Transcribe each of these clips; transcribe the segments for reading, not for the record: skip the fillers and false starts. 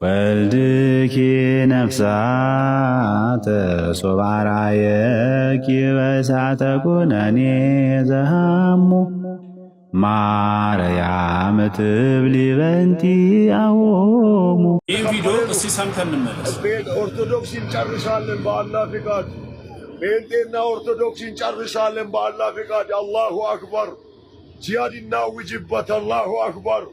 ወልድኪ ነፍሳተ ሶባራየኪ በእሳተ ኩነኔ ዘሃሙ ማርያም ትብሊ በንቲ አዎሙ። ይህ ቪዲዮ እስቲ ሰምተን እንመለስ። ኦርቶዶክስ እንጨርሳለን በአላህ ፍቃድ። ጴንጤና ኦርቶዶክስ እንጨርሳለን በአላህ ፍቃድ። አላሁ አክበር። ጂሃድ እናውጅበት። አላሁ አክበር።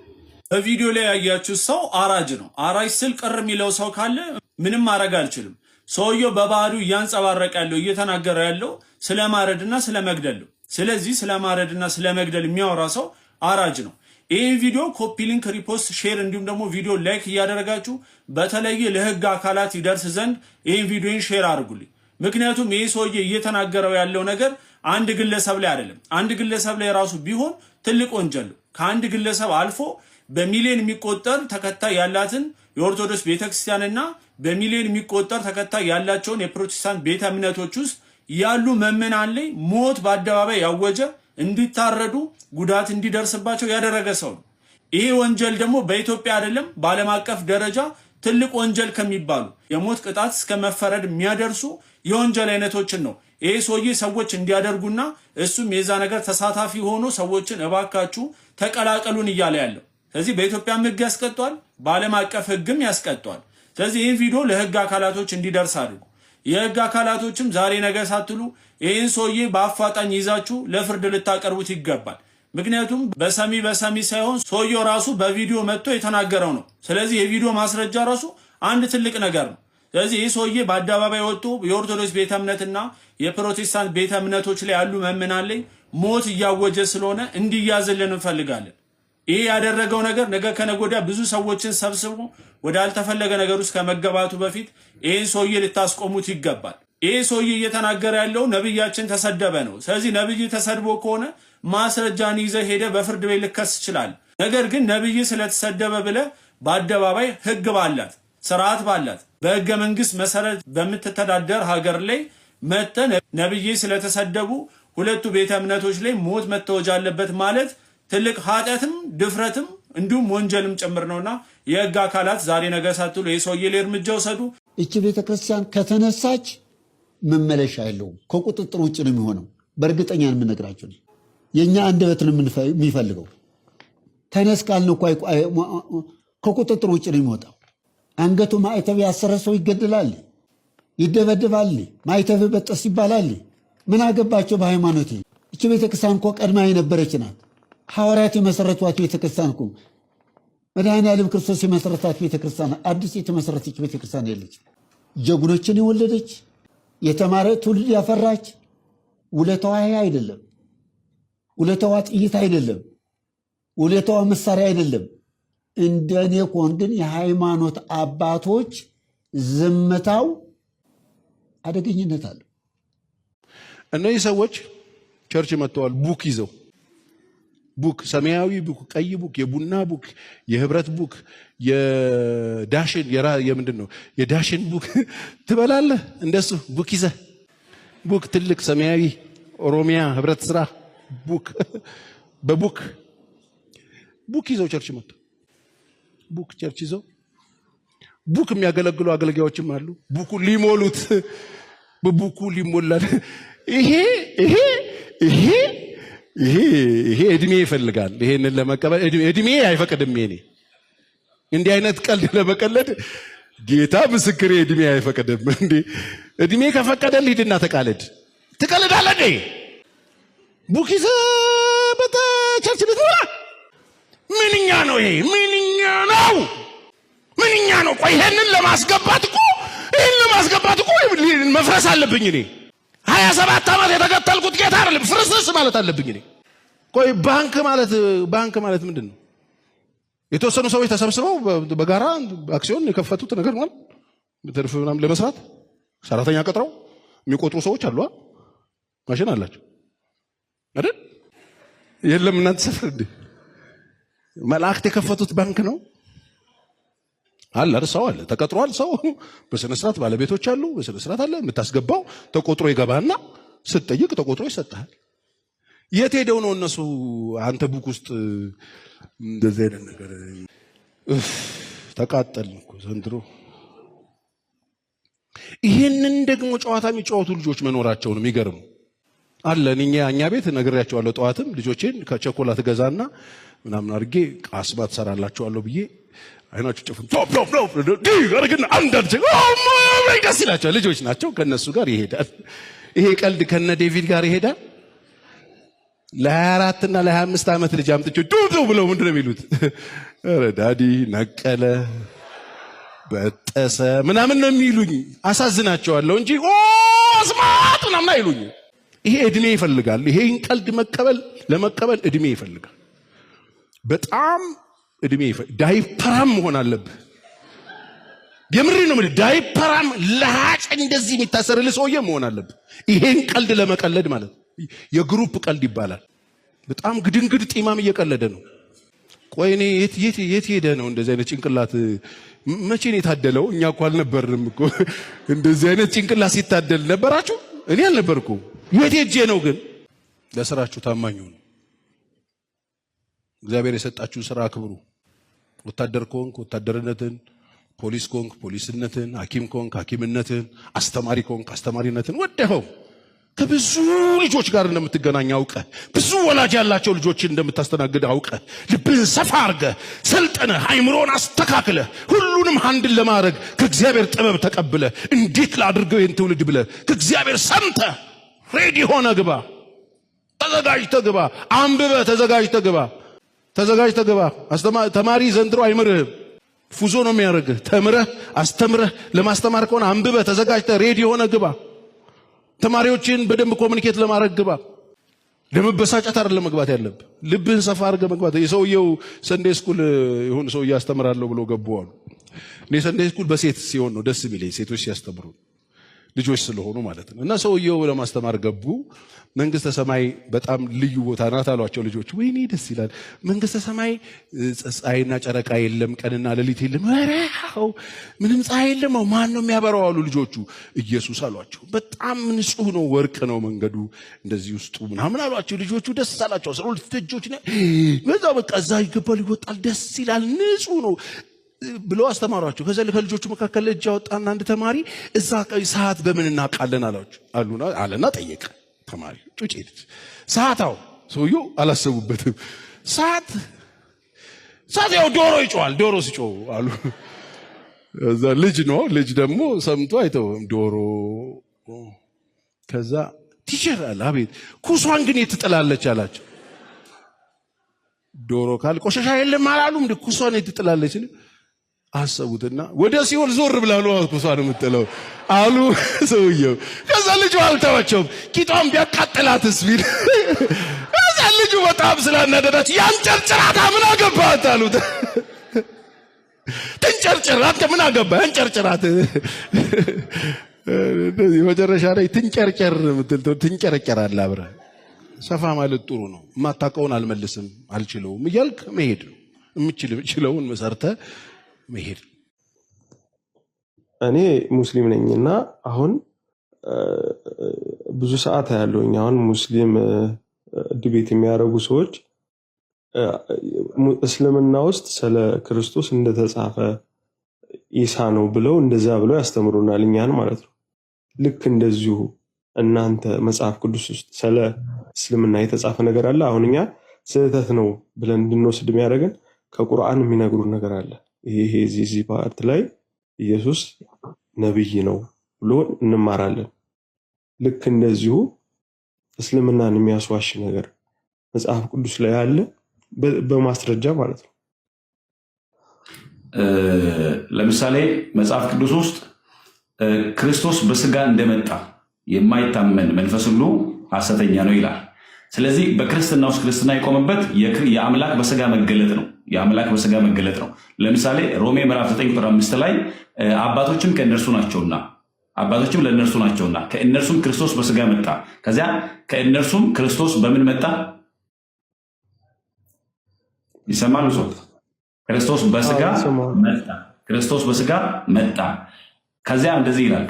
በቪዲዮ ላይ ያያችሁ ሰው አራጅ ነው። አራጅ ስል ቅር የሚለው ሰው ካለ ምንም ማድረግ አልችልም። ሰውየው በባህሪው እያንጸባረቀ ያለው እየተናገረ ያለው ስለ ማረድና ስለ መግደል ነው። ስለዚህ ስለ ማረድና ስለ መግደል የሚያወራ ሰው አራጅ ነው። ይህን ቪዲዮ ኮፒ ሊንክ፣ ሪፖስት፣ ሼር እንዲሁም ደግሞ ቪዲዮ ላይክ እያደረጋችሁ በተለየ ለህግ አካላት ይደርስ ዘንድ ይህን ቪዲዮን ሼር አድርጉልኝ። ምክንያቱም ይህ ሰውዬ እየተናገረው ያለው ነገር አንድ ግለሰብ ላይ አይደለም። አንድ ግለሰብ ላይ ራሱ ቢሆን ትልቅ ወንጀል ነው። ከአንድ ግለሰብ አልፎ በሚሊዮን የሚቆጠር ተከታይ ያላትን የኦርቶዶክስ ቤተክርስቲያንና በሚሊዮን የሚቆጠር ተከታይ ያላቸውን የፕሮቴስታንት ቤተ እምነቶች ውስጥ ያሉ መመናን ላይ ሞት በአደባባይ ያወጀ፣ እንዲታረዱ ጉዳት እንዲደርስባቸው ያደረገ ሰው ነው። ይሄ ወንጀል ደግሞ በኢትዮጵያ አይደለም በዓለም አቀፍ ደረጃ ትልቅ ወንጀል ከሚባሉ የሞት ቅጣት እስከ መፈረድ የሚያደርሱ የወንጀል አይነቶችን ነው ይሄ ሰውዬ ሰዎች እንዲያደርጉና እሱም የዛ ነገር ተሳታፊ ሆኖ ሰዎችን እባካችሁ ተቀላቀሉን እያለ ያለው። ስለዚህ በኢትዮጵያም ህግ ያስቀጧል፣ በዓለም አቀፍ ህግም ያስቀጧል። ስለዚህ ይህን ቪዲዮ ለህግ አካላቶች እንዲደርስ አድርጉ። የህግ አካላቶችም ዛሬ ነገ ሳትሉ ይህን ሰውዬ በአፋጣኝ ይዛችሁ ለፍርድ ልታቀርቡት ይገባል። ምክንያቱም በሰሚ ሳይሆን ሰውየው ራሱ በቪዲዮ መጥቶ የተናገረው ነው። ስለዚህ የቪዲዮ ማስረጃ ራሱ አንድ ትልቅ ነገር ነው። ስለዚህ ይህ ሰውዬ በአደባባይ ወጥቶ የኦርቶዶክስ ቤተ እምነትና የፕሮቴስታንት ቤተ እምነቶች ላይ ያሉ መምናን ላይ ሞት እያወጀ ስለሆነ እንዲያዝልን እንፈልጋለን። ይህ ያደረገው ነገር ነገ ከነገ ወዲያ ብዙ ሰዎችን ሰብስቦ ወደ አልተፈለገ ነገር ውስጥ ከመገባቱ በፊት ይህን ሰውዬ ልታስቆሙት ይገባል። ይህ ሰውዬ እየተናገረ ያለው ነብያችን ተሰደበ ነው። ስለዚህ ነብይ ተሰድቦ ከሆነ ማስረጃን ይዘህ ሄደ በፍርድ ቤት ልከስ ይችላል። ነገር ግን ነብይ ስለተሰደበ ብለ በአደባባይ ህግ ባላት ስርዓት ባላት በህገ መንግስት መሰረት በምትተዳደር ሀገር ላይ መተ ነብይ ስለተሰደቡ ሁለቱ ቤተ እምነቶች ላይ ሞት መተወጃ አለበት ማለት ትልቅ ኃጢአትም ድፍረትም እንዲሁም ወንጀልም ጭምር ነውና የህግ አካላት ዛሬ ነገ ሳትሉ የሰውዬ ላይ እርምጃ ወሰዱ። እቺ ቤተክርስቲያን ከተነሳች መመለሻ የለውም። ከቁጥጥር ውጭ ነው የሚሆነው። በእርግጠኛ ነው የምነግራችሁ። የኛ አንደበት ነው የሚፈልገው። ተነስ ካልን እኮ ከቁጥጥር ውጭ ነው የሚወጣው። አንገቱ ማዕተብ ያሰረ ሰው ይገደላል፣ ይደበደባል፣ ማዕተብ በጠስ ይባላል። ምን አገባቸው በሃይማኖት? እቺ ቤተክርስቲያን እኮ ቀድማ የነበረች ናት። ሐዋርያት የመሰረቷት ቤተክርስቲያን እኮ መድኃኔዓለም ክርስቶስ የመሰረታት ቤተክርስቲያን፣ አዲስ የተመሰረተች ቤተክርስቲያን የለች። ጀግኖችን የወለደች የተማረ ትውልድ ያፈራች። ውለታዋ አይደለም፣ ውለታዋ ጥይት አይደለም፣ ውለታዋ መሳሪያ አይደለም። እንደኔ ኮን ግን የሃይማኖት አባቶች ዝምታው አደገኝነት አለው። እነዚህ ሰዎች ቸርች መጥተዋል ቡክ ይዘው ቡክ፣ ሰማያዊ ቡክ፣ ቀይ ቡክ፣ የቡና ቡክ፣ የህብረት ቡክ፣ የዳሽን የምንድን ነው የዳሽን ቡክ ትበላለህ። እንደሱ ቡክ ይዘህ ቡክ ትልቅ ሰማያዊ ኦሮሚያ ህብረት ስራ ቡክ በቡክ ይዘው ቸርች መጥተው ቡክ ቸርች ይዘው ቡክ የሚያገለግሉ አገልጋዮችም አሉ። ቡኩ ሊሞሉት በቡኩ ሊሞላል። ይሄ እድሜ ይፈልጋል። ይሄንን ለመቀበል እድሜ አይፈቅድም። እኔ እንዲህ አይነት ቀልድ ለመቀለድ ጌታ ምስክሬ እድሜ አይፈቅድም። እንዴ እድሜ ከፈቀደልህ ሂድና ተቃለድ። ትቀልዳለህ እንዴ? ቡኪስ በቸርች ልትወራ ምንኛ ነው ይሄ? ምንኛ ነው? ቆይ ይሄንን ለማስገባት እኮ መፍረስ አለብኝ እኔ 27 ዓመት የተከተልኩት ጌታ አይደለም ፍርስስ ማለት አለብኝ እኔ። ቆይ ባንክ ማለት ምንድን ነው? የተወሰኑ ሰዎች ተሰብስበው በጋራ አክሲዮን የከፈቱት ነገር ማለት ትርፍ ምናምን ለመስራት ሰራተኛ ቀጥረው የሚቆጥሩ ሰዎች አሉ። ማሽን አላቸው አይደል? የለም እናንተ ሰፈር እንዴ መላእክት የከፈቱት ባንክ ነው አለ። ሰው አለ ተቀጥሯል። ሰው በስነ ስርዓት ባለቤቶች አሉ። በስነ ስርዓት አለ። የምታስገባው ተቆጥሮ ይገባና ስትጠይቅ ተቆጥሮ ይሰጣል። የት ሄደው ነው እነሱ አንተ ቡክ ውስጥ እንደዚህ አይነት ነገር ተቃጠልን እኮ ዘንድሮ። ይሄንን ደግሞ ጨዋታ የሚጫወቱ ልጆች መኖራቸው ነው የሚገርም አለ። እኛ ቤት ነግሬያቸዋለሁ። ጠዋትም ልጆቼን ከቸኮላት ገዛና ምናምን አድርጌ ቃስማ ትሰራላችኋለሁ ብዬ አይናቸው ጨፍን ቶፕ አርግና አንዳንድ ደስ ይላቸዋል። ልጆች ናቸው፣ ከነሱ ጋር ይሄዳል። ይሄ ቀልድ ከነ ዴቪድ ጋር ይሄዳል። ለ24 እና ለ25 ዓመት ልጅ አምጥቼ ዱዱ ብለው ምንድን ነው የሚሉት? ኧረ ዳዲ ነቀለ በጠሰ ምናምን ነው የሚሉኝ። አሳዝናቸዋለሁ እንጂ ስማት ምናምን አይሉኝ። ይሄ እድሜ ይፈልጋል። ይሄን ቀልድ ለመቀበል እድሜ ይፈልጋል። በጣም እድሜ ይፈልጋል። ዳይፐራም መሆን አለብህ። የምሬ ነው ማለት ዳይፐራም ለሃጭ እንደዚህ የሚታሰርልህ ሰውዬ መሆን አለብህ። ይሄን ቀልድ ለመቀለድ ማለት የግሩፕ ቀልድ ይባላል። በጣም ግድንግድ ጢማም እየቀለደ ነው። ቆይ እኔ የት ሄደ ነው እንደዚህ አይነት ጭንቅላት? መቼ ነው የታደለው? እኛ እኮ አልነበርንም እኮ እንደዚህ አይነት ጭንቅላት ሲታደል ነበራችሁ? እኔ አልነበርኩም። የት ሄጄ ነው? ግን ለስራችሁ ታማኙ ነው። እግዚአብሔር የሰጣችሁን ስራ አክብሩ። ወታደር ከሆንክ ወታደርነትን፣ ፖሊስ ከሆንክ ፖሊስነትን፣ ሐኪም ከሆንክ ሐኪምነትን፣ አስተማሪ ከሆንክ አስተማሪነትን ወደኸው ከብዙ ልጆች ጋር እንደምትገናኝ አውቀህ ብዙ ወላጅ ያላቸው ልጆችን እንደምታስተናግድ አውቀህ ልብህን ሰፋ አድርገህ ሰልጠነህ አይምሮን አስተካክለህ ሁሉንም አንድን ለማድረግ ከእግዚአብሔር ጥበብ ተቀብለህ እንዴት ላድርገው ይህን ትውልድ ብለህ ከእግዚአብሔር ሰምተህ ሬዲ ሆነህ ግባ። ተዘጋጅተህ ግባ። አንብበህ ተዘጋጅተህ ግባ። ተማሪ ዘንድሮ አይምርህም፣ ፉዞ ነው የሚያደርግህ። ተምረህ አስተምረህ ለማስተማር ከሆነ አንብበህ ተዘጋጅተህ ሬዲ ሆነህ ግባ። ተማሪዎችን በደንብ ኮሙኒኬት ለማድረግ ግባ። ለመበሳጨት አይደለም መግባት ያለብህ፣ ልብህን ሰፋ አድርገህ መግባት። የሰውየው ሰንዴ ስኩል የሆነ ሰው ያስተምራለሁ ብሎ ገቡ አሉ። እኔ ሰንዴ ስኩል በሴት ሲሆን ነው ደስ የሚለኝ፣ ሴቶች ሲያስተምሩ ልጆች ስለሆኑ ማለት ነው። እና ሰውየው ለማስተማር ገቡ። መንግስተ ሰማይ በጣም ልዩ ቦታ ናት አሏቸው ልጆች። ወይኔ ደስ ይላል፣ መንግስተ ሰማይ ፀሐይና ጨረቃ የለም፣ ቀንና ሌሊት የለም። ወራው ምንም ፀሐይ የለም። ማን ነው የሚያበራው አሉ ልጆቹ። ኢየሱስ አሏቸው። በጣም ንጹህ ነው፣ ወርቅ ነው መንገዱ እንደዚህ ውስጡ ምናምን አሏቸው። ልጆቹ ደስ አላቸው። 12 ልጆች ነው በዛ በቃ እዛ ይገባል ይወጣል፣ ደስ ይላል፣ ንጹህ ነው ብሎ አስተማሯቸው። ከዛ ከልጆቹ መካከል እጅ አወጣና አንድ ተማሪ እዛ ሰዓት በምን እናውቃለን አለና ጠየቀ። ተማሪ ጩጭ ሰዓታው ሰውየው አላሰቡበትም። ሰዓት ያው ዶሮ ይጮሃል፣ ዶሮ ሲጮህ አሉ። እዛ ልጅ ደግሞ ሰምቶ አይተውም ዶሮ። ከዛ ቲቸር አለ። አቤት። ኩሷን ግን የት ትጥላለች አላቸው። ዶሮ ካል ቆሻሻ የለም አላሉም። ኩሷን የት ትጥላለች አሰቡትና ወደ ሲኦል ዞር ብላሉ። ኩሷን የምትጥለው አሉ ሰውየው። ከዛ ልጁ አልተወቸውም። ቂጧን ቢያቃጥላትስ ቢል ከዛ ልጁ በጣም ስላናደዳች ያንጨርጭራታ ምን አገባት አሉት። ትንጨርጭር አንተ ምን አገባህ ያንጨርጭራት። መጨረሻ ላይ ትንጨርጨር ምትል ትንጨረጨራለህ አብረህ። ሰፋ ማለት ጥሩ ነው። የማታውቀውን አልመልስም አልችለውም እያልክ መሄድ ነው። የምችለውን መሰርተህ መሄድ። እኔ ሙስሊም ነኝና አሁን ብዙ ሰዓት ያለውኝ አሁን ሙስሊም ዲቤት የሚያደርጉ ሰዎች እስልምና ውስጥ ስለ ክርስቶስ እንደተጻፈ ኢሳ ነው ብለው እንደዛ ብለው ያስተምሩናል እኛን ማለት ነው። ልክ እንደዚሁ እናንተ መጽሐፍ ቅዱስ ውስጥ ስለ እስልምና የተጻፈ ነገር አለ። አሁን እኛ ስህተት ነው ብለን እንድንወስድ የሚያደርገን ከቁርአን የሚነግሩን ነገር አለ። ይሄ እዚህ ፓርት ላይ ኢየሱስ ነብይ ነው ብሎ እንማራለን። ልክ እንደዚሁ እስልምናን የሚያስዋሽ ነገር መጽሐፍ ቅዱስ ላይ አለ በማስረጃ ማለት ነው። ለምሳሌ መጽሐፍ ቅዱስ ውስጥ ክርስቶስ በስጋ እንደመጣ የማይታመን መንፈስ ሁሉ ሐሰተኛ ነው ይላል። ስለዚህ በክርስትና ውስጥ ክርስትና የቆመበት የአምላክ በስጋ መገለጥ ነው። የአምላክ በስጋ መገለጥ ነው። ለምሳሌ ሮሜ ምዕራፍ 9 ቁጥር 5 ላይ አባቶችም ከእነርሱ ናቸውና አባቶችም ለእነርሱ ናቸውና ከእነርሱም ክርስቶስ በስጋ መጣ። ከዚያ ከእነርሱም ክርስቶስ በምን መጣ? ይሰማል? ክርስቶስ በስጋ መጣ። ክርስቶስ በስጋ መጣ። ከዚያ እንደዚህ ይላል፣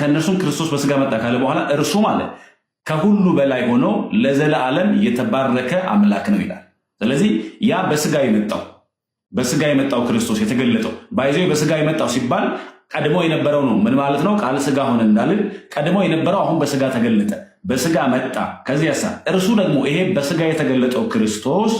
ከእነርሱም ክርስቶስ በስጋ መጣ ካለ በኋላ እርሱ ማለት ከሁሉ በላይ ሆኖ ለዘላለም የተባረከ አምላክ ነው ይላል። ስለዚህ ያ በስጋ የመጣው በስጋ የመጣው ክርስቶስ የተገለጠው ባይዘ በስጋ የመጣው ሲባል ቀድሞ የነበረው ነው። ምን ማለት ነው? ቃል ስጋ ሆነ እንዳልን ቀድሞ የነበረው አሁን በስጋ ተገለጠ፣ በስጋ መጣ። ከዚያሳ እርሱ ደግሞ ይሄ በስጋ የተገለጠው ክርስቶስ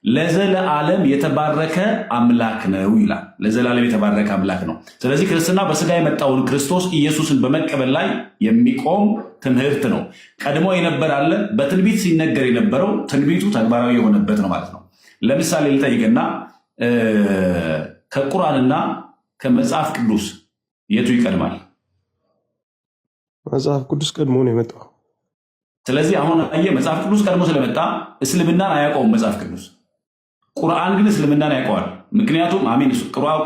ለዘለዓለም የተባረከ አምላክ ነው ይላል። ለዘላለም የተባረከ አምላክ ነው። ስለዚህ ክርስትና በስጋ የመጣውን ክርስቶስ ኢየሱስን በመቀበል ላይ የሚቆም ትምህርት ነው። ቀድሞ የነበረ አለ። በትንቢት ሲነገር የነበረው ትንቢቱ ተግባራዊ የሆነበት ነው ማለት ነው። ለምሳሌ ልጠይቅና ከቁርአንና ከመጽሐፍ ቅዱስ የቱ ይቀድማል? መጽሐፍ ቅዱስ ቀድሞ ነው የመጣው። ስለዚህ አሁን አየህ፣ መጽሐፍ ቅዱስ ቀድሞ ስለመጣ እስልምናን አያውቀውም መጽሐፍ ቅዱስ። ቁርአን ግን እስልምናን ያውቀዋል። ምክንያቱም አሚን፣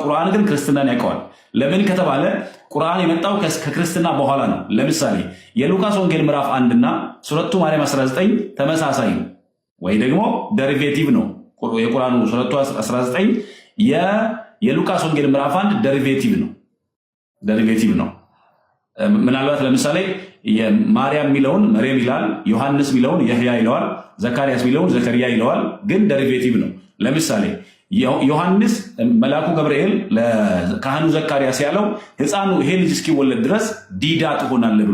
ቁርአን ግን ክርስትናን ያውቀዋል። ለምን ከተባለ ቁርአን የመጣው ከክርስትና በኋላ ነው። ለምሳሌ የሉቃስ ወንጌል ምዕራፍ 1 እና ሱረቱ ማርያም 19 ተመሳሳይ ነው ወይ ደግሞ ደሪቬቲቭ ነው። የቁርአኑ ሱረቱ 19 የሉቃስ ወንጌል ምዕራፍ 1 ደሪቬቲቭ ነው። ምናልባት ለምሳሌ የማርያም የሚለውን መርየም ይላል፣ ዮሐንስ የሚለውን የህያ ይለዋል፣ ዘካርያስ የሚለውን ዘከርያ ይለዋል። ግን ደሪቬቲቭ ነው። ለምሳሌ ዮሐንስ መልአኩ ገብርኤል ለካህኑ ዘካርያስ ያለው ህፃኑ ይሄ ልጅ እስኪወለድ ድረስ ዲዳ ትሆናለህ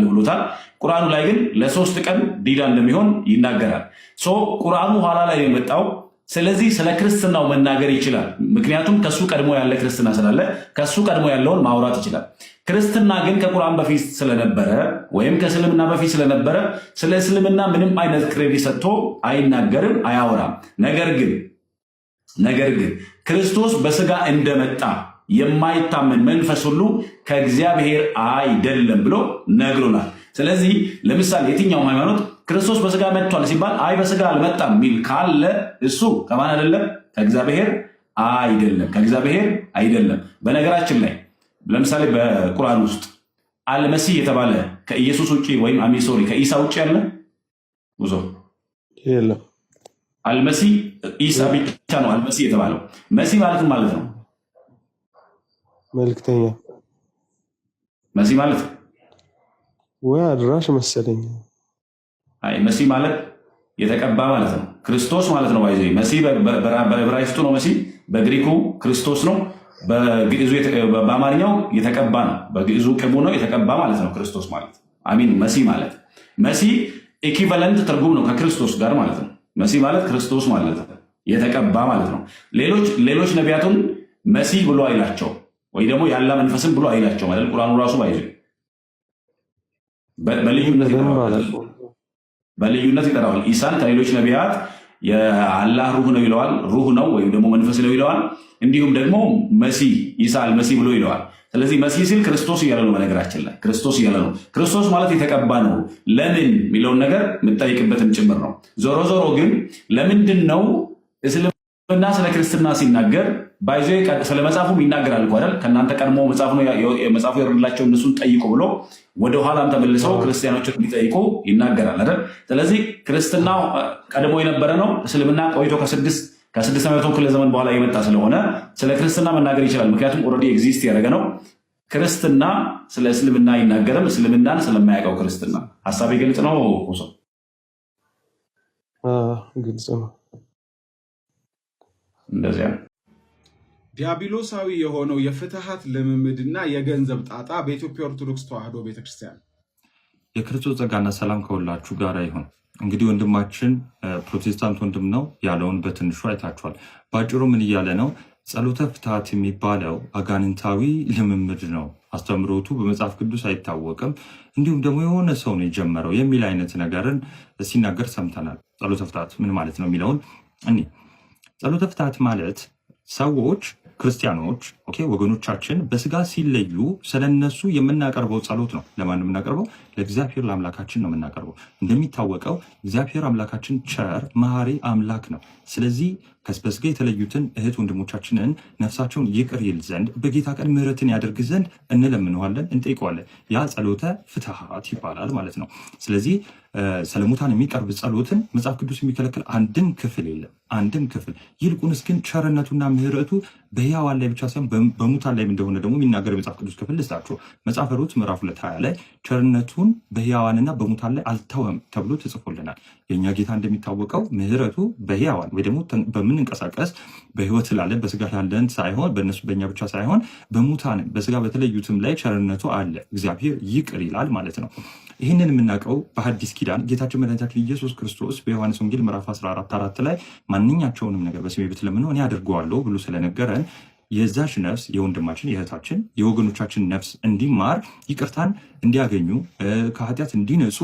ብሎታል። ቁርአኑ ላይ ግን ለ3 ቀን ዲዳ እንደሚሆን ይናገራል። ቁርአኑ ኋላ ላይ የመጣው ስለዚህ ስለ ክርስትናው መናገር ይችላል። ምክንያቱም ከሱ ቀድሞ ያለ ክርስትና ስላለ ከሱ ቀድሞ ያለውን ማውራት ይችላል። ክርስትና ግን ከቁርአን በፊት ስለነበረ ወይም ከእስልምና በፊት ስለነበረ ስለ እስልምና ምንም አይነት ክሬዲት ሰጥቶ አይናገርም፣ አያወራም። ነገር ግን ክርስቶስ በስጋ እንደመጣ የማይታመን መንፈስ ሁሉ ከእግዚአብሔር አይደለም ብሎ ነግሮናል። ስለዚህ ለምሳሌ የትኛውም ሃይማኖት ክርስቶስ በስጋ መጥቷል ሲባል አይ በስጋ አልመጣም የሚል ካለ እሱ ከማን አይደለም? ከእግዚአብሔር አይደለም። በነገራችን ላይ ለምሳሌ በቁርአን ውስጥ አልመሲህ የተባለ ከኢየሱስ ውጭ ወይም ከኢሳ ውጭ ያለ ብዙ የለም። አልመሲህ ኢሳ ብቻ ነው አልመሲህ የተባለው። መሲህ ማለት ነው መልክተኛ። መሲህ ማለት ወይ አድራሽ መሰለኝ። አይ መሲህ ማለት የተቀባ ማለት ነው። ክርስቶስ ማለት ነው። አይዘይ መሲህ በዕብራይስጡ ነው መሲህ፣ በግሪኩ ክርስቶስ ነው። በግዕዙ በአማርኛው የተቀባ ነው። በግዕዙ ቅቡ ነው፣ የተቀባ ማለት ነው ክርስቶስ ማለት። አሚን። መሲህ ኢኩቫለንት ትርጉም ነው ከክርስቶስ ጋር ማለት ነው። መሲህ ማለት ክርስቶስ ማለት ነው፣ የተቀባ ማለት ነው። ሌሎች ነቢያቱን መሲህ ብሎ አይላቸው ወይ ደግሞ ያለ መንፈስም ብሎ አይላቸው ማለት ቁርአኑ ራሱ ባይዘይ በልዩነት ይጠራዋል። ኢሳን ከሌሎች ነቢያት የአላህ ሩህ ነው ይለዋል፣ ሩህ ነው ወይም ደግሞ መንፈስ ነው ይለዋል። እንዲሁም ደግሞ መሲህ ኢሳ አልመሲህ ብሎ ይለዋል። ስለዚህ መሲህ ሲል ክርስቶስ እያለ ነው። በነገራችን ላይ ክርስቶስ እያለ ነው። ክርስቶስ ማለት የተቀባ ነው። ለምን የሚለውን ነገር የምጠይቅበትም ጭምር ነው። ዞሮ ግን ለምንድን ነው እስልምና ስለ ክርስትና ሲናገር ባይዞ ስለ መጽሐፉም ይናገራል እኮ አይደል? ከእናንተ ቀድሞ መጽሐፉ የወረደላቸው እነሱን ጠይቁ ብሎ ወደኋላም ተመልሰው ክርስቲያኖችን እንዲጠይቁ ይናገራል አይደል? ስለዚህ ክርስትና ቀድሞ የነበረ ነው። እስልምና ቆይቶ ከ600 ክፍለ ዘመን በኋላ የመጣ ስለሆነ ስለ ክርስትና መናገር ይችላል። ምክንያቱም ኦልሬዲ ኤግዚስት ያደረገ ነው። ክርስትና ስለ እስልምና አይናገርም፣ እስልምናን ስለማያውቀው ክርስትና። ሀሳቤ ግልጽ ነው? ግልጽ ነው። እንደዚያ ዲያብሎሳዊ የሆነው የፍትሃት ልምምድና የገንዘብ ጣጣ በኢትዮጵያ ኦርቶዶክስ ተዋሕዶ ቤተክርስቲያን። የክርስቶስ ጸጋና ሰላም ከሁላችሁ ጋር ይሁን። እንግዲህ ወንድማችን ፕሮቴስታንት ወንድም ነው ያለውን በትንሹ አይታችኋል። በአጭሩ ምን እያለ ነው? ጸሎተ ፍትሃት የሚባለው አጋንንታዊ ልምምድ ነው፣ አስተምሮቱ በመጽሐፍ ቅዱስ አይታወቅም፣ እንዲሁም ደግሞ የሆነ ሰው ነው የጀመረው የሚል አይነት ነገርን ሲናገር ሰምተናል። ጸሎተ ፍትሃት ምን ማለት ነው የሚለውን ጸሎተ ፍትሃት ማለት ሰዎች ክርስቲያኖች ወገኖቻችን በስጋ ሲለዩ ስለነሱ የምናቀርበው ጸሎት ነው። ለማን የምናቀርበው? ለእግዚአብሔር ለአምላካችን ነው የምናቀርበው። እንደሚታወቀው እግዚአብሔር አምላካችን ቸር መሐሪ አምላክ ነው። ስለዚህ በስጋ የተለዩትን እህት ወንድሞቻችንን ነፍሳቸውን ይቅር ይል ዘንድ በጌታ ቀን ምሕረትን ያደርግ ዘንድ እንለምነዋለን፣ እንጠይቀዋለን። ያ ጸሎተ ፍትሃት ይባላል ማለት ነው። ስለዚህ ስለ ሙታን የሚቀርብ ጸሎትን መጽሐፍ ቅዱስ የሚከለክል አንድም ክፍል የለም፣ አንድም ክፍል። ይልቁንስ ግን ቸርነቱና ምሕረቱ በሕያዋን ላይ ብቻ ሳይሆን በሙታን ላይ እንደሆነ ደግሞ የሚናገር የመጽሐፍ ቅዱስ ክፍል ልስጣችሁ። መጽሐፈ ሩት ምዕራፍ 2:20 ላይ ቸርነቱን በሕያዋንና በሙታን ላይ አልተወም ተብሎ ተጽፎልናል። የእኛ ጌታ እንደሚታወቀው ምሕረቱ በሕያዋን ወይ ደግሞ በምንንቀሳቀስ በሕይወት ላለን በስጋ ላለን ሳይሆን በእነሱ በእኛ ብቻ ሳይሆን በሙታን በስጋ በተለዩትም ላይ ቸርነቱ አለ። እግዚአብሔር ይቅር ይላል ማለት ነው። ይህንን የምናውቀው በሐዲስ ኪዳን ጌታችን መድኃኒታችን ኢየሱስ ክርስቶስ በዮሐንስ ወንጌል ምዕራፍ 14:4 ላይ ማንኛቸውንም ነገር በስሜ ብትለምኑ እኔ አደርገዋለሁ ብሎ ስለነገረን የዛች ነፍስ የወንድማችን የእህታችን የወገኖቻችን ነፍስ እንዲማር ይቅርታን እንዲያገኙ ከኃጢአት እንዲነጹ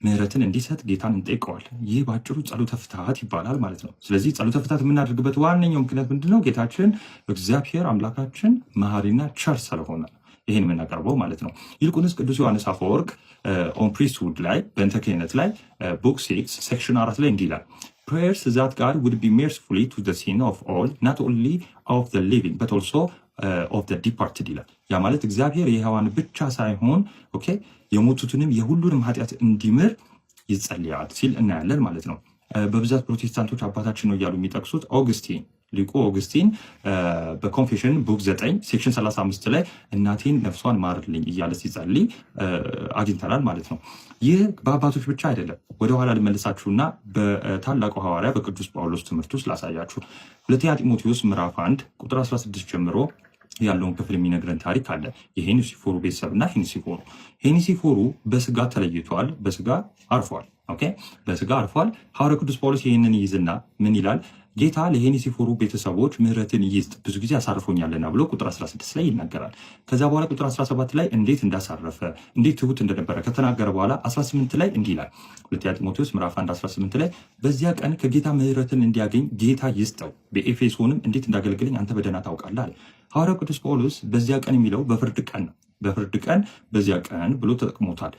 ምሕረትን እንዲሰጥ ጌታን እንጠይቀዋለን። ይህ በአጭሩ ጸሎተ ፍትሐት ይባላል ማለት ነው። ስለዚህ ጸሎተ ፍትሐት የምናደርግበት ዋነኛው ምክንያት ምንድነው? ጌታችን እግዚአብሔር አምላካችን መሐሪና ቸር ስለሆነ ይህን የምናቀርበው ማለት ነው። ይልቁንስ ቅዱስ ዮሐንስ አፈወርቅ ኦን ፕሪስትሁድ ላይ በእንተ ክህነት ላይ ቡክ 6 ሴክሽን 4 ላይ እንዲህ ይላል prayers that God would be mercifully to the sin of all, not only of the living, but also of the departed ይላል። ያ ማለት እግዚአብሔር የሕያዋን ብቻ ሳይሆን ኦኬ የሞቱትንም የሁሉንም ኃጢአት እንዲምር ይጸልያል ሲል እናያለን ማለት ነው። በብዛት ፕሮቴስታንቶች አባታችን ነው እያሉ የሚጠቅሱት ኦግስቲን ሊቁ ኦግስቲን በኮንፌሽን ቡክ 9 ሴክሽን 35 ላይ እናቴን ነፍሷን ማርልኝ እያለ ሲጸልይ አግኝተናል ማለት ነው። ይህ በአባቶች ብቻ አይደለም። ወደኋላ ልመልሳችሁና በታላቁ ሐዋርያ በቅዱስ ጳውሎስ ትምህርት ውስጥ ላሳያችሁ። ሁለተኛ ጢሞቴዎስ ምዕራፍ 1 ቁጥር 16 ጀምሮ ያለውን ክፍል የሚነግረን ታሪክ አለ። የሄኔሲፎሩ ቤተሰብና ሄኔሲፎሩ በስጋ ተለይቷል፣ በስጋ አርፏል። ኦኬ በስጋ አርፏል። ሐዋርያ ቅዱስ ጳውሎስ ይህንን ይይዝና ምን ይላል? ጌታ ለሄኔሲፎሩ ቤተሰቦች ምሕረትን ይስጥ ብዙ ጊዜ አሳርፎኛልና ብሎ ቁጥር 16 ላይ ይናገራል። ከዛ በኋላ ቁጥር 17 ላይ እንዴት እንዳሳረፈ እንዴት ትሁት እንደነበረ ከተናገረ በኋላ 18 ላይ እንዲህ ይላል። ሁለተኛ ጢሞቴዎስ ምዕራፍ 1 18 ላይ በዚያ ቀን ከጌታ ምሕረትን እንዲያገኝ ጌታ ይስጠው፣ በኤፌሶንም እንዴት እንዳገለግለኝ አንተ በደህና ታውቃለህ አለ። ሐዋርያው ቅዱስ ጳውሎስ በዚያ ቀን የሚለው በፍርድ ቀን ነው። በፍርድ ቀን በዚያ ቀን ብሎ ተጠቅሞታል።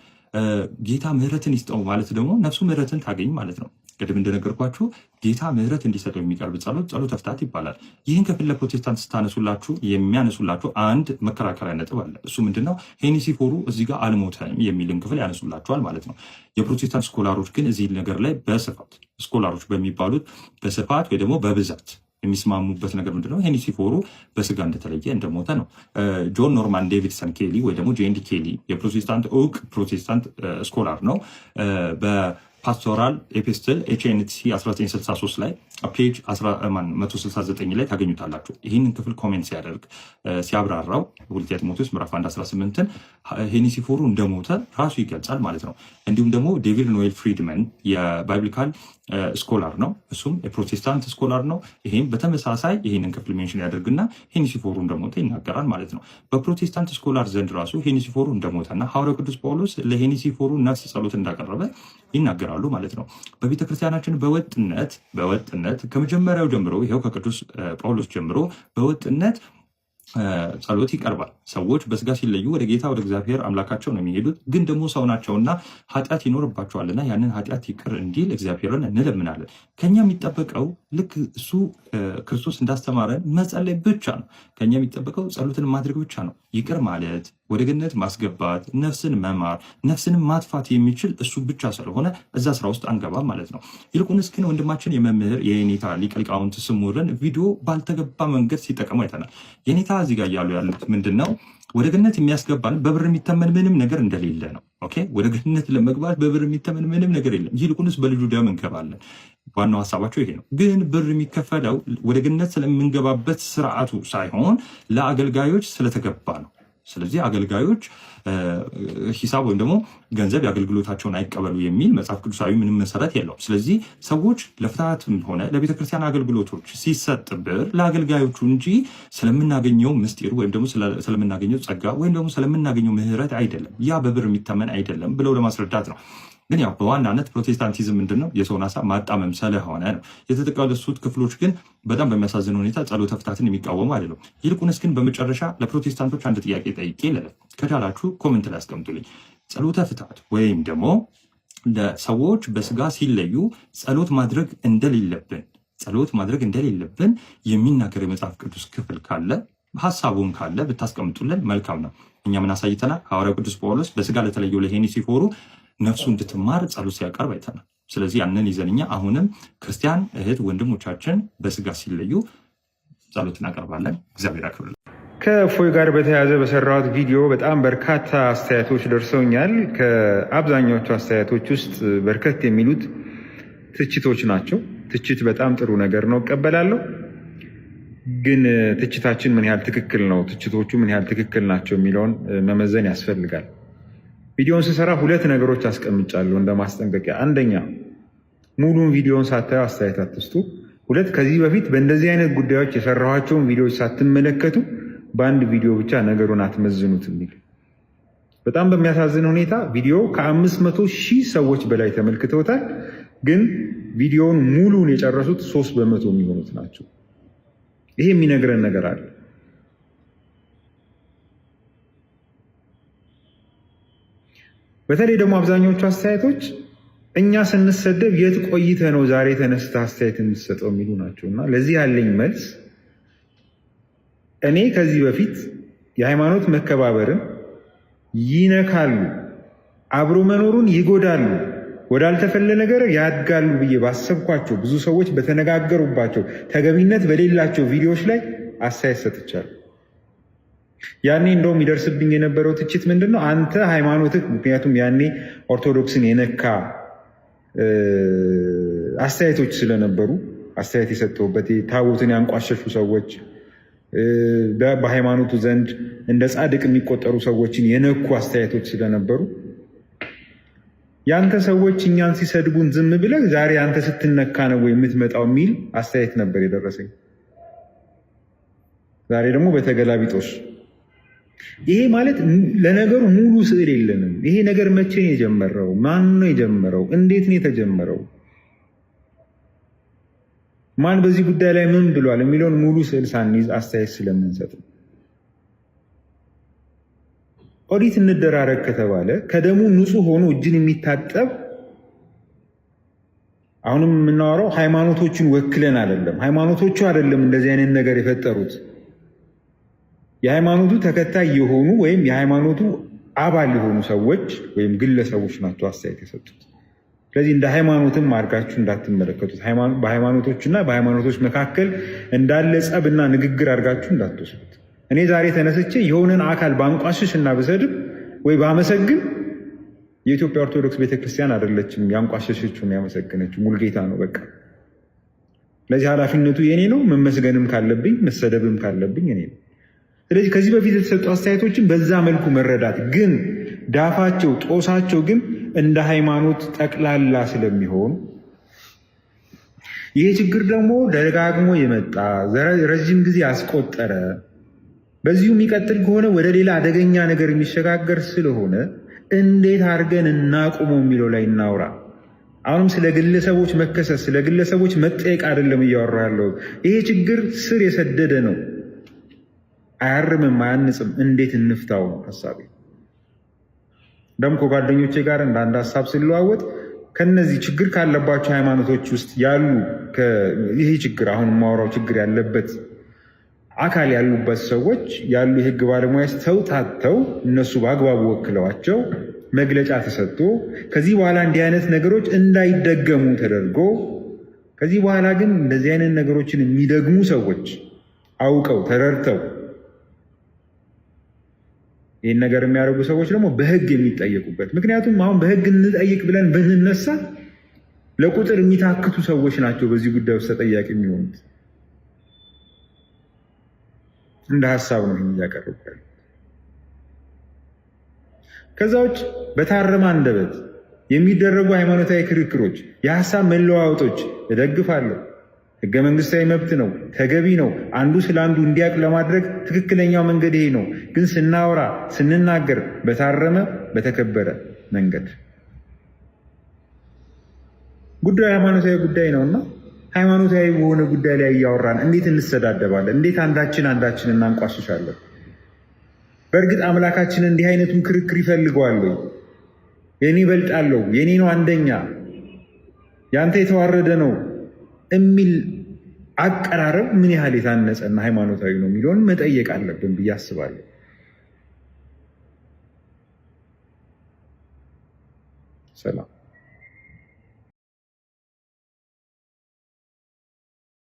ጌታ ምሕረትን ይስጠው ማለት ደግሞ ነፍሱ ምሕረትን ታገኝ ማለት ነው። ቅድም እንደነገርኳችሁ ጌታ ምሕረት እንዲሰጠው የሚቀርብ ጸሎት ጸሎተ ፍትሐት ይባላል። ይህን ክፍል ለፕሮቴስታንት ስታነሱላችሁ የሚያነሱላችሁ አንድ መከራከሪያ ነጥብ አለ። እሱ ምንድነው? ሄኔሲፎሩ እዚህ ጋር አልሞተም የሚልን ክፍል ያነሱላችኋል ማለት ነው። የፕሮቴስታንት ስኮላሮች ግን እዚህ ነገር ላይ በስፋት ስኮላሮች በሚባሉት በስፋት ወይ ደግሞ በብዛት የሚስማሙበት ነገር ምንድነው? ሄኔሲፎሩ በስጋ እንደተለየ እንደሞተ ነው። ጆን ኖርማን ዴቪድሰን ኬሊ ወይ ደግሞ ጄንዲ ኬሊ የፕሮቴስታንት እውቅ ፕሮቴስታንት ስኮላር ነው። በፓስቶራል ኤፒስትል ኤችኤንቲ 1963 ላይ ፔጅ 169 ላይ ታገኙታላችሁ። ይህንን ክፍል ኮሜንት ሲያደርግ ሲያብራራው ሁለተኛ ጢሞቴዎስ ምዕራፍ 1:18 ሄኔሲፎሩ እንደሞተ ራሱ ይገልጻል ማለት ነው። እንዲሁም ደግሞ ዴቪድ ኖኤል ፍሪድመን የባይብሊካል ስኮላር ነው። እሱም የፕሮቴስታንት ስኮላር ነው። ይህም በተመሳሳይ ይህንን ክፍል ሜንሽን ያደርግና ሄኔሲፎሩ እንደሞተ ይናገራል ማለት ነው። በፕሮቴስታንት ስኮላር ዘንድ ራሱ ሄኔሲፎሩ እንደሞተና ሐዋርያው ቅዱስ ጳውሎስ ለሄኔሲፎሩ ነፍስ ጸሎት እንዳቀረበ ይናገራሉ ማለት ነው። በቤተክርስቲያናችን በወጥነት ከመጀመሪያው ጀምሮ ይኸው ከቅዱስ ጳውሎስ ጀምሮ በወጥነት ጸሎት ይቀርባል። ሰዎች በስጋ ሲለዩ ወደ ጌታ ወደ እግዚአብሔር አምላካቸው ነው የሚሄዱት። ግን ደግሞ ሰው ናቸውና ኃጢአት ይኖርባቸዋልና ያንን ኃጢአት ይቅር እንዲል እግዚአብሔርን እንለምናለን። ከኛ የሚጠበቀው ልክ እሱ ክርስቶስ እንዳስተማረን መጸለይ ብቻ ነው። ከኛ የሚጠበቀው ጸሎትን ማድረግ ብቻ ነው። ይቅር ማለት፣ ወደ ገነት ማስገባት፣ ነፍስን መማር፣ ነፍስንም ማጥፋት የሚችል እሱ ብቻ ስለሆነ እዛ ስራ ውስጥ አንገባም ማለት ነው። ይልቁንስ ግን ወንድማችን የመምህር የኔታ ሊቀ ሊቃውንት ስሙርን ቪዲዮ ባልተገባ መንገድ ሲጠቀሙ አይተናል። የኔታ እዚህ ጋር እያሉ ያሉት ምንድን ነው? ወደ ገነት የሚያስገባን በብር የሚተመን ምንም ነገር እንደሌለ ነው። ኦኬ ወደ ገነት ለመግባት በብር የሚተመን ምንም ነገር የለም። ይልቁንስ በልጁ ደም እንገባለን። ዋናው ሀሳባቸው ይሄ ነው። ግን ብር የሚከፈለው ወደ ገነት ስለምንገባበት ስርዓቱ ሳይሆን ለአገልጋዮች ስለተገባ ነው። ስለዚህ አገልጋዮች ሂሳብ ወይም ደግሞ ገንዘብ የአገልግሎታቸውን አይቀበሉ የሚል መጽሐፍ ቅዱሳዊ ምንም መሰረት የለውም። ስለዚህ ሰዎች ለፍትሐትም ሆነ ለቤተክርስቲያን አገልግሎቶች ሲሰጥ ብር ለአገልጋዮቹ እንጂ ስለምናገኘው ምስጢር ወይም ደግሞ ስለምናገኘው ጸጋ ወይም ደግሞ ስለምናገኘው ምሕረት አይደለም። ያ በብር የሚተመን አይደለም ብለው ለማስረዳት ነው። ግን ያው በዋናነት ፕሮቴስታንቲዝም ምንድን ነው? የሰውን ሀሳብ ማጣመም ስለሆነ ነው። የተጠቀሱት ክፍሎች ግን በጣም በሚያሳዝን ሁኔታ ጸሎተ ፍትሐትን የሚቃወሙ አይደለም። ይልቁንስ ግን በመጨረሻ ለፕሮቴስታንቶች አንድ ጥያቄ ጠይቄ ልለፍ። ከቻላችሁ ኮሜንት ላይ አስቀምጡልኝ። ጸሎተ ፍትሐት ወይም ደግሞ ለሰዎች በስጋ ሲለዩ ጸሎት ማድረግ እንደሌለብን የሚናገር የመጽሐፍ ቅዱስ ክፍል ካለ ሀሳቡም ካለ ብታስቀምጡልን መልካም ነው። እኛ ምን አሳይተናል? ሐዋርያው ቅዱስ ጳውሎስ በስጋ ለተለየው ለሄኔሲፎሩ ነፍሱ እንድትማር ጸሎት ሲያቀርብ አይተናል። ስለዚህ ያንን ይዘንኛ አሁንም ክርስቲያን እህት ወንድሞቻችን በስጋ ሲለዩ ጸሎት እናቀርባለን። እግዚአብሔር ያክብርልን። ከእፎይ ጋር በተያያዘ በሰራሁት ቪዲዮ በጣም በርካታ አስተያየቶች ደርሰውኛል። ከአብዛኛዎቹ አስተያየቶች ውስጥ በርከት የሚሉት ትችቶች ናቸው። ትችት በጣም ጥሩ ነገር ነው፣ እቀበላለሁ። ግን ትችታችን ምን ያህል ትክክል ነው፣ ትችቶቹ ምን ያህል ትክክል ናቸው የሚለውን መመዘን ያስፈልጋል። ቪዲዮውን ስሰራ ሁለት ነገሮች አስቀምጫለሁ እንደ ማስጠንቀቂያ። አንደኛ ሙሉን ቪዲዮውን ሳታዩ አስተያየት አትስጡ። ሁለት ከዚህ በፊት በእንደዚህ አይነት ጉዳዮች የሰራኋቸውን ቪዲዮዎች ሳትመለከቱ በአንድ ቪዲዮ ብቻ ነገሩን አትመዝኑት የሚል። በጣም በሚያሳዝን ሁኔታ ቪዲዮ ከ500,000 ሰዎች በላይ ተመልክተውታል። ግን ቪዲዮውን ሙሉን የጨረሱት 3% የሚሆኑት ናቸው። ይሄ የሚነግረን ነገር አለ። በተለይ ደግሞ አብዛኞቹ አስተያየቶች እኛ ስንሰደብ የት ቆይተ ነው ዛሬ ተነስተ አስተያየት የምትሰጠው የሚሉ ናቸው። እና ለዚህ ያለኝ መልስ እኔ ከዚህ በፊት የሃይማኖት መከባበርን ይነካሉ፣ አብሮ መኖሩን ይጎዳሉ፣ ወዳልተፈለገ ነገር ያድጋሉ ብዬ ባሰብኳቸው ብዙ ሰዎች በተነጋገሩባቸው ተገቢነት በሌላቸው ቪዲዮዎች ላይ አስተያየት ሰጥቻለሁ። ያኔ እንደውም ይደርስብኝ የነበረው ትችት ምንድን ነው? አንተ ሃይማኖትህ፣ ምክንያቱም ያኔ ኦርቶዶክስን የነካ አስተያየቶች ስለነበሩ አስተያየት የሰጠሁበት ታቦትን ያንቋሸሹ ሰዎች፣ በሃይማኖቱ ዘንድ እንደ ጻድቅ የሚቆጠሩ ሰዎችን የነኩ አስተያየቶች ስለነበሩ ያንተ ሰዎች እኛን ሲሰድቡን ዝም ብለህ ዛሬ አንተ ስትነካ ነው የምትመጣው የሚል አስተያየት ነበር የደረሰኝ። ዛሬ ደግሞ በተገላቢጦሽ። ይሄ ማለት ለነገሩ ሙሉ ስዕል የለንም። ይሄ ነገር መቼ ነው የጀመረው? ማን ነው የጀመረው? እንዴት ነው የተጀመረው? ማን በዚህ ጉዳይ ላይ ምን ብሏል የሚለውን ሙሉ ስዕል ሳንይዝ አስተያየት ስለምንሰጥ ነው። ኦዲት እንደራረግ ከተባለ ከደሙ ንጹህ ሆኖ እጅን የሚታጠብ አሁንም የምናወራው ሃይማኖቶችን ወክለን አይደለም። ሃይማኖቶቹ አይደለም እንደዚህ አይነት ነገር የፈጠሩት። የሃይማኖቱ ተከታይ የሆኑ ወይም የሃይማኖቱ አባል የሆኑ ሰዎች ወይም ግለሰቦች ናቸው አስተያየት የሰጡት። ስለዚህ እንደ ሃይማኖትም አድርጋችሁ እንዳትመለከቱት። በሃይማኖቶችና በሃይማኖቶች መካከል እንዳለ ጸብና ንግግር አድርጋችሁ እንዳትወስዱት። እኔ ዛሬ ተነስቼ የሆነን አካል ባንቋሽሽ እና ብሰድብ ወይ ባመሰግን የኢትዮጵያ ኦርቶዶክስ ቤተክርስቲያን አይደለችም ያንቋሸሸችውን ያመሰገነችው፣ ሙልጌታ ነው በቃ። ለዚህ ኃላፊነቱ የኔ ነው። መመስገንም ካለብኝ መሰደብም ካለብኝ እኔ ነው። ስለዚህ ከዚህ በፊት የተሰጡ አስተያየቶችን በዛ መልኩ መረዳት ግን ዳፋቸው ጦሳቸው ግን እንደ ሃይማኖት ጠቅላላ ስለሚሆን ይሄ ችግር ደግሞ ደጋግሞ የመጣ ረዥም ጊዜ ያስቆጠረ በዚሁ የሚቀጥል ከሆነ ወደ ሌላ አደገኛ ነገር የሚሸጋገር ስለሆነ እንዴት አድርገን እናቁመው የሚለው ላይ እናውራ። አሁንም ስለ ግለሰቦች መከሰስ፣ ስለ ግለሰቦች መጠየቅ አይደለም እያወራ ያለው። ይሄ ችግር ስር የሰደደ ነው። አያርምም፣ አያንጽም። እንዴት እንፍታው ነው ሀሳቤ። ደግሞ ከጓደኞቼ ጋር እንዳንድ ሀሳብ ስለዋወጥ ከነዚህ ችግር ካለባቸው ሃይማኖቶች ውስጥ ያሉ ይህ ችግር አሁን የማወራው ችግር ያለበት አካል ያሉበት ሰዎች ያሉ የህግ ባለሙያዎች ተውታተው እነሱ በአግባቡ ወክለዋቸው መግለጫ ተሰጥቶ ከዚህ በኋላ እንዲህ አይነት ነገሮች እንዳይደገሙ ተደርጎ ከዚህ በኋላ ግን እንደዚህ አይነት ነገሮችን የሚደግሙ ሰዎች አውቀው ተረድተው ይህን ነገር የሚያደርጉ ሰዎች ደግሞ በህግ የሚጠየቁበት። ምክንያቱም አሁን በህግ እንጠይቅ ብለን ብንነሳ ለቁጥር የሚታክቱ ሰዎች ናቸው በዚህ ጉዳይ ውስጥ ተጠያቂ የሚሆኑት። እንደ ሀሳብ ነው እያቀረብኩ ያለው። ከዛ ውጭ በታረመ አንደበት የሚደረጉ ሃይማኖታዊ ክርክሮች፣ የሀሳብ መለዋወጦች እደግፋለሁ። ህገ መንግስታዊ መብት ነው፣ ተገቢ ነው። አንዱ ስለ አንዱ እንዲያውቅ ለማድረግ ትክክለኛው መንገድ ይሄ ነው። ግን ስናወራ ስንናገር በታረመ በተከበረ መንገድ። ጉዳዩ ሃይማኖታዊ ጉዳይ ነውና ሃይማኖታዊ በሆነ ጉዳይ ላይ እያወራን እንዴት እንሰዳደባለን? እንዴት አንዳችን እናንቋሽሻለን? በእርግጥ አምላካችን እንዲህ አይነቱን ክርክር ይፈልገዋል ወይ? የኔ ይበልጣለሁ፣ የኔ ነው አንደኛ፣ ያንተ የተዋረደ ነው የሚል አቀራረብ ምን ያህል የታነጸና ሃይማኖታዊ ነው የሚለውን መጠየቅ አለብን ብዬ አስባለሁ። ሰላም